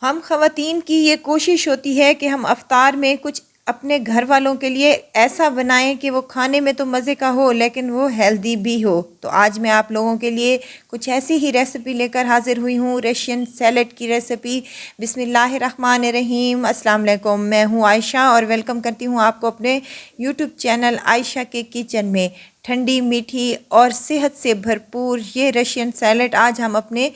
हम ख़वातीन की ये कोशिश होती है कि हम अफ्तार में कुछ अपने घर वालों के लिए ऐसा बनाएं कि वो खाने में तो मज़े का हो लेकिन वो हेल्दी भी हो। तो आज मैं आप लोगों के लिए कुछ ऐसी ही रेसिपी लेकर हाज़िर हुई हूँ, रशियन सैलेड की रेसिपी। बिस्मिल्लाहिर्रहमानिर्रहीम। अस्सलाम वालेकुम। मैं हूँ आयशा और वेलकम करती हूँ आपको अपने यूट्यूब चैनल आयशा के किचन में। ठंडी मीठी और सेहत से भरपूर ये रशियन सैलेड आज हम अपने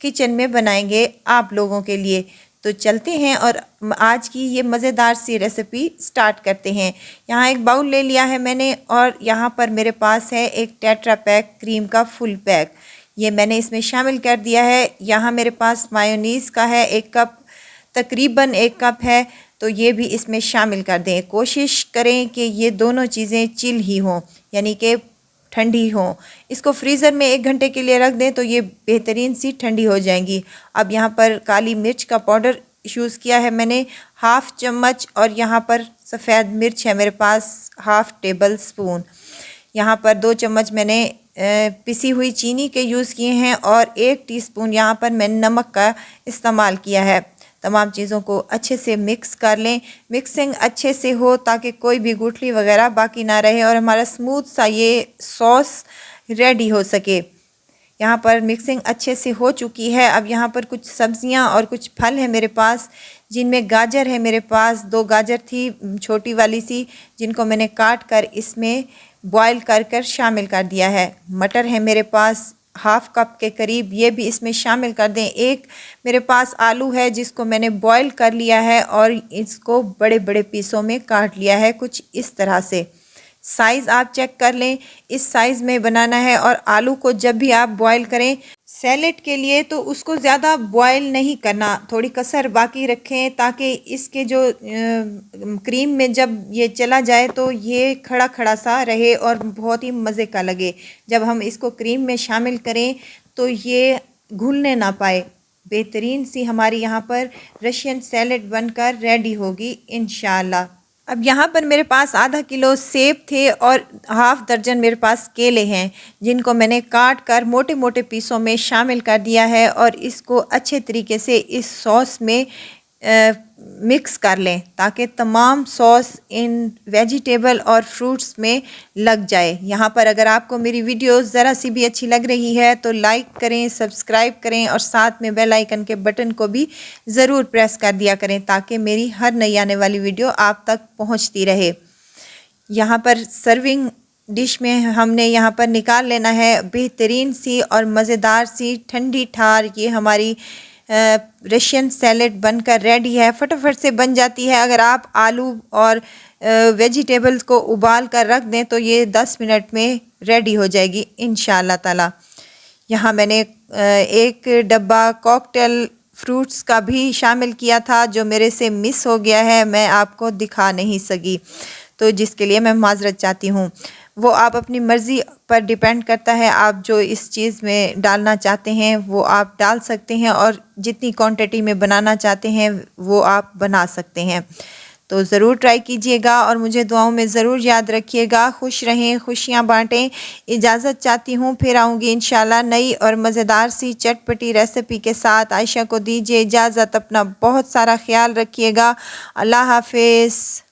किचन में बनाएंगे आप लोगों के लिए। तो चलते हैं और आज की ये मज़ेदार सी रेसिपी स्टार्ट करते हैं। यहाँ एक बाउल ले लिया है मैंने और यहाँ पर मेरे पास है एक टेट्रा पैक क्रीम का फुल पैक, ये मैंने इसमें शामिल कर दिया है। यहाँ मेरे पास मायोनीज़ का है 1 कप, तकरीबन 1 कप है, तो ये भी इसमें शामिल कर दें। कोशिश करें कि ये दोनों चीज़ें चिल ही हों, यानी कि ठंडी हो। इसको फ्रीज़र में 1 घंटे के लिए रख दें तो ये बेहतरीन सी ठंडी हो जाएंगी। अब यहाँ पर काली मिर्च का पाउडर यूज़ किया है मैंने 1/2 चम्मच, और यहाँ पर सफ़ेद मिर्च है मेरे पास 1/2 टेबल स्पून। यहाँ पर 2 चम्मच मैंने पिसी हुई चीनी के यूज़ किए हैं और 1 टीस्पून यहाँ पर मैंने नमक का इस्तेमाल किया है। तमाम चीज़ों को अच्छे से मिक्स कर लें। मिक्सिंग अच्छे से हो ताकि कोई भी गुठली वगैरह बाकी ना रहे और हमारा स्मूथ सा ये सॉस रेडी हो सके। यहाँ पर मिक्सिंग अच्छे से हो चुकी है। अब यहाँ पर कुछ सब्जियाँ और कुछ फल हैं मेरे पास, जिनमें गाजर है मेरे पास। 2 गाजर थी छोटी वाली सी, जिनको मैंने काट कर इसमें बॉयल कर शामिल कर दिया है। मटर है मेरे पास 1/2 कप के करीब, ये भी इसमें शामिल कर दें। एक मेरे पास आलू है जिसको मैंने बॉयल कर लिया है और इसको बड़े बड़े पीसों में काट लिया है, कुछ इस तरह से। साइज़ आप चेक कर लें, इस साइज़ में बनाना है। और आलू को जब भी आप बॉयल करें सैलेड के लिए तो उसको ज़्यादा बॉयल नहीं करना, थोड़ी कसर बाकी रखें ताकि इसके जो क्रीम में जब ये चला जाए तो ये खड़ा खड़ा सा रहे और बहुत ही मज़े का लगे। जब हम इसको क्रीम में शामिल करें तो ये घुलने ना पाए। बेहतरीन सी हमारी यहाँ पर रशियन सैलेड बनकर रेडी होगी इंशाल्लाह। अब यहाँ पर मेरे पास आधा किलो सेब थे और 1/2 दर्जन मेरे पास केले हैं, जिनको मैंने काट कर मोटे मोटे पीसों में शामिल कर दिया है और इसको अच्छे तरीके से इस सॉस में मिक्स कर लें ताकि तमाम सॉस इन वेजिटेबल और फ्रूट्स में लग जाए। यहाँ पर अगर आपको मेरी वीडियोस ज़रा सी भी अच्छी लग रही है तो लाइक करें, सब्सक्राइब करें और साथ में बेल आइकन के बटन को भी ज़रूर प्रेस कर दिया करें ताकि मेरी हर नई आने वाली वीडियो आप तक पहुँचती रहे। यहाँ पर सर्विंग डिश में हमने यहाँ पर निकाल लेना है बेहतरीन सी और मज़ेदार सी ठंडी ठार ये हमारी रशियन सैलेड बनकर रेडी है। फटाफट से बन जाती है। अगर आप आलू और वेजिटेबल्स को उबाल कर रख दें तो ये 10 मिनट में रेडी हो जाएगी इंशाल्लाह ताला। यहाँ मैंने 1 डब्बा कॉकटेल फ्रूट्स का भी शामिल किया था जो मेरे से मिस हो गया है, मैं आपको दिखा नहीं सकी, तो जिसके लिए मैं माज़रत चाहती हूँ। वो आप अपनी मर्ज़ी पर डिपेंड करता है, आप जो इस चीज़ में डालना चाहते हैं वो आप डाल सकते हैं और जितनी क्वांटिटी में बनाना चाहते हैं वो आप बना सकते हैं। तो ज़रूर ट्राई कीजिएगा और मुझे दुआओं में ज़रूर याद रखिएगा। खुश रहें, खुशियाँ बाँटें। इजाज़त चाहती हूँ, फिर आऊँगी इंशाल्लाह नई और मज़ेदार सी चटपटी रेसिपी के साथ। आयशा को दीजिए इजाज़त, अपना बहुत सारा ख्याल रखिएगा। अल्लाह हाफ़िज़।